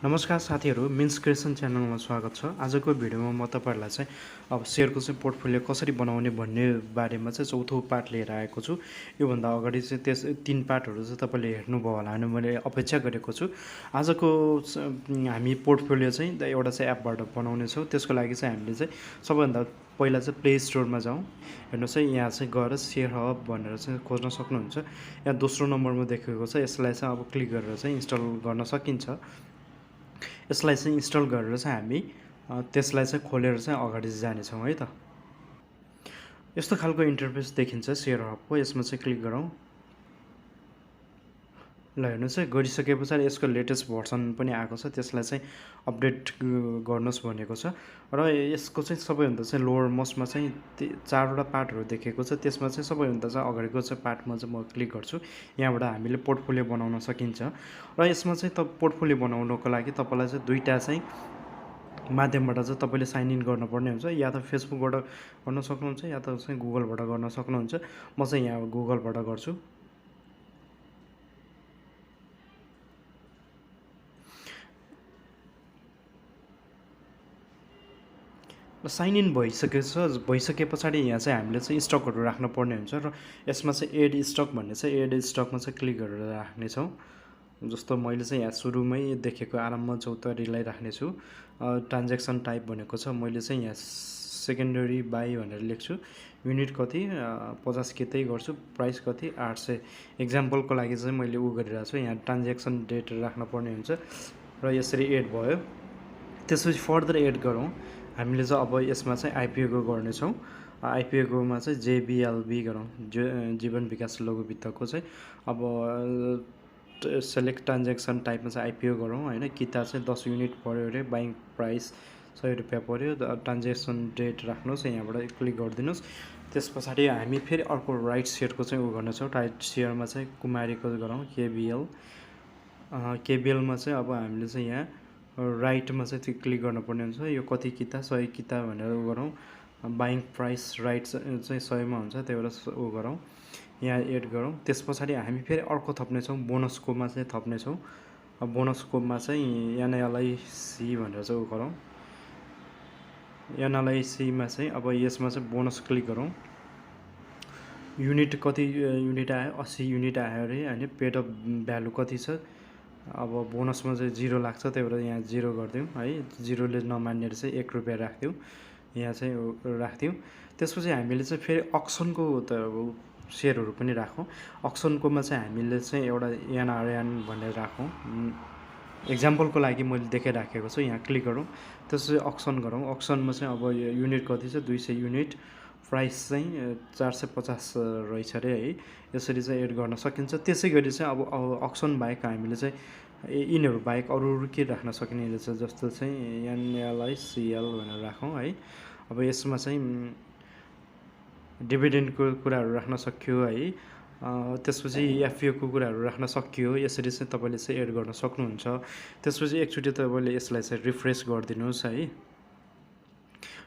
नमस्कार साथीहरू, means creation च्यानलमा स्वागत छ। आजको भिडियोमा म तपाईँहरूलाई चाहिँ अब सेयरको चाहिँ पोर्टफोलियो कसरी बनाउने भन्ने बारेमा चाहिँ चौथो पार्ट लिएर आएको छु। योभन्दा अगाडि चाहिँ त्यस 3 पार्टहरू चाहिँ तपाईँले हेर्नुभयो होला भने मैले अपेक्षा गरेको छु। आजको हामी पोर्टफोलियो चाहिँ एउटा चाहिँ एपबाट बनाउने छौँ। त्यसको लागि चाहिँ हामीले चाहिँ सबैभन्दा पहिला चाहिँ प्ले स्टोरमा जाउँ। हेर्नुहोस् है, यहाँ चाहिँ गएर सेयर हब भनेर चाहिँ खोज्न सक्नुहुन्छ। यहाँ दोस्रो नम्बरमा देखेको छ, यसलाई चाहिँ अब क्लिक गरेर चाहिँ इन्स्टल गर्न सकिन्छ। यसलाई चाहिँ इन्स्टल गरेर चाहिँ हामी त्यसलाई चाहिँ खोलेर चाहिँ अगाडि जानेछौँ है त। यस्तो खालको इन्टरफेस देखिन्छ सेयर हबको। यसमा चाहिँ क्लिक गरौँ। ल हेर्नुहोस् है, गरिसके पछाडि यसको लेटेस्ट भर्सन पनि आएको छ, त्यसलाई चाहिँ अपडेट गर्नुहोस् भनेको छ। र यसको चाहिँ सबैभन्दा चाहिँ लोवर मोस्टमा चाहिँ 4वटा पार्टहरू देखेको छ। त्यसमा चाहिँ सबैभन्दा चाहिँ अगाडिको चाहिँ पार्टमा चाहिँ म क्लिक गर्छु। यहाँबाट हामीले पोर्टफोलियो बनाउन सकिन्छ। र यसमा चाहिँ पोर्टफोलियो बनाउनको लागि तपाईँलाई चाहिँ दुईवटा चाहिँ माध्यमबाट चाहिँ तपाईँले साइन इन गर्नुपर्ने हुन्छ। या त फेसबुकबाट गर्न सक्नुहुन्छ, या त चाहिँ गुगलबाट गर्न सक्नुहुन्छ। म चाहिँ यहाँ गुगलबाट गर्छु। साइन इन भइसके पछाडि यहाँ चाहिँ हामीले चाहिँ स्टकहरू राख्नुपर्ने हुन्छ। र यसमा चाहिँ एड स्टक भन्ने चाहिँ एड स्टकमा चाहिँ क्लिक गरेर राख्नेछौँ। जस्तो मैले चाहिँ यहाँ सुरुमै देखेको आरम्भमा चौतारीलाई राख्नेछु। ट्रान्ज्याक्सन टाइप भनेको छ, मैले चाहिँ यहाँ सेकेन्डरी बाई भनेर लेख्छु। युनिट कति 50 त्यही गर्छु। प्राइस कति 800। इक्जाम्पलको लागि चाहिँ मैले गरिरहेको छु। यहाँ ट्रान्ज्याक्सन डेट राख्नुपर्ने हुन्छ र यसरी एड भयो। त्यसपछि फर्दर एड गरौँ। हामीले चाहिँ अब यसमा चाहिँ आइपिओको गर्नेछौँ। आइपिओकोमा चाहिँ जेबिएलबी गरौँ, जीवन विकास लघु वित्तको चाहिँ अब सेलेक्ट ट्रान्ज्याक्सन टाइपमा चाहिँ आइपिओ गरौँ होइन। किता चाहिँ 10 युनिट पऱ्यो अरे, बाइङ प्राइस 100 रुपियाँ पऱ्यो। ट्रान्ज्याक्सन डेट राख्नुहोस्, यहाँबाट क्लिक गरिदिनुहोस्। त्यस पछाडि हामी फेरि अर्को राइट सेयरको चाहिँ गर्नेछौँ। राइट सेयरमा चाहिँ कुमारीको गरौँ, केबिएलमा चाहिँ अब हामीले चाहिँ यहाँ राइटमा चाहिँ त्यो क्लिक गर्नुपर्ने हुन्छ। यो कति किता 100 किता भनेर गरौँ। बाइङ प्राइस राइट चाहिँ 100मा हुन्छ, त्यही भएर गरौँ, यहाँ एड गरौँ। त्यस पछाडि हामी फेरि अर्को थप्नेछौँ, बोनसकोमा चाहिँ थप्नेछौँ। बोनसकोमा चाहिँ एनएलआइसी भनेर चाहिँ गरौँ। एनएलआइसीमा चाहिँ अब यसमा चाहिँ बोनस क्लिक गरौँ। युनिट कति युनिट आयो, 80 युनिट आयो अरे होइन। पेड अफ भ्यालु कति छ, अब बोनसमा चाहिँ 0 लाग्छ, त्यही भएर यहाँ 0 गरिदिउँ है। 0ले नमानेर चाहिँ 1 रुपियाँ राखिदिउँ, यहाँ चाहिँ राखिदिउँ। त्यसपछि हामीले चाहिँ फेरि अक्सनको त सेयरहरू पनि राखौँ। अक्सनकोमा चाहिँ हामीले चाहिँ एउटा एनआरएन भनेर राखौँ। इक्जाम्पलको लागि मैले देखाइराखेको छु, यहाँ क्लिक गरौँ। त्यसपछि अक्सन गरौँ। अक्सनमा चाहिँ अब युनिट कति छ, 200 युनिट। प्राइस चाहिँ 450 रहेछ अरे है। यसरी चाहिँ एड गर्न सकिन्छ। त्यसै गरी चाहिँ अब अक्सन बाहेक हामीले चाहिँ यिनीहरू बाहेक अरू के राख्न सकिने रहेछ, जस्तो चाहिँ एनएलआइसिएल भनेर राखौँ है। अब यसमा चाहिँ डिभिडेन्डको कुराहरू राख्न सक्यो है। त्यसपछि एफपिओको कुराहरू राख्न सकियो। यसरी चाहिँ तपाईँले चाहिँ एड गर्न सक्नुहुन्छ। त्यसपछि एकचोटि तपाईँले यसलाई चाहिँ रिफ्रेस गरिदिनुहोस् है।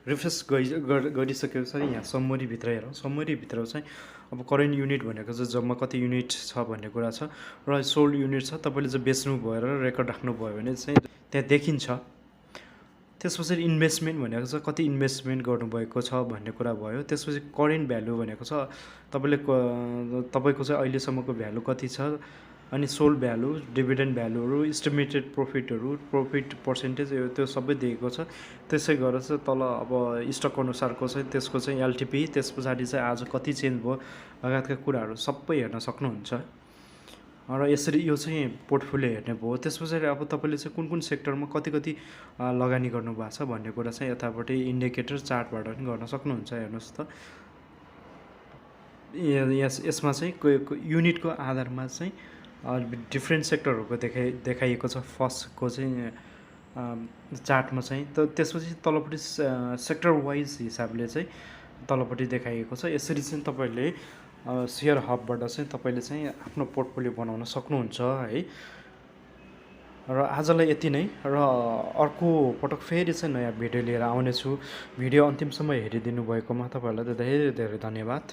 रिफ्रेस गरिसकेपछि यहाँ समरीभित्र हेरौँ। समरीभित्र चाहिँ अब करेन्ट युनिट भनेको चाहिँ जम्मा कति युनिट छ भन्ने कुरा छ, र सोल्ड युनिट छ। तपाईँले चाहिँ बेच्नु भयो र रेकर्ड राख्नुभयो भने चाहिँ त्यहाँ देखिन्छ। त्यसपछि इन्भेस्टमेन्ट भनेको चाहिँ कति इन्भेस्टमेन्ट गर्नुभएको छ भन्ने कुरा भयो। त्यसपछि करेन्ट भ्यालु भनेको छ तपाईँको चाहिँ अहिलेसम्मको भ्यालु कति छ, अनि सोल्ड भ्यालु, डिभिडेन्ड भ्यालुहरू, इस्टिमेटेड प्रफिटहरू, प्रफिट पर्सेन्टेज, त्यो सबै दिएको छ। त्यसै गरेर चाहिँ तल अब स्टक अनुसारको चाहिँ त्यसको चाहिँ एलटिपी, त्यस पछाडि चाहिँ आज कति चेन्ज भयो लगायतका कुराहरू सबै हेर्न सक्नुहुन्छ। र यसरी यो चाहिँ पोर्टफोलियो हेर्ने भयो। त्यस पछाडि अब तपाईँले चाहिँ कुन कुन सेक्टरमा कति कति लगानी गर्नुभएको छ भन्ने कुरा चाहिँ यतापट्टि इन्डिकेटर चार्टबाट पनि गर्न सक्नुहुन्छ। हेर्नुहोस् त, यसमा चाहिँ युनिटको आधारमा चाहिँ डिफ्रेन्ट सेक्टरहरूको देखाइएको छ फर्स्टको चाहिँ चार्टमा चाहिँ। त्यसपछि तलपट्टि सेक्टर वाइज हिसाबले चाहिँ तलपट्टि देखाइएको छ। यसरी चाहिँ तपाईँले सेयर हबबाट चाहिँ तपाईँले चाहिँ आफ्नो पोर्टफोलियो बनाउन सक्नुहुन्छ है। र आजलाई यति नै, र अर्को पटक फेरि चाहिँ नयाँ भिडियो लिएर आउनेछु। भिडियो अन्तिमसम्म हेरिदिनु भएकोमा तपाईँहरूलाई धेरै धेरै धन्यवाद।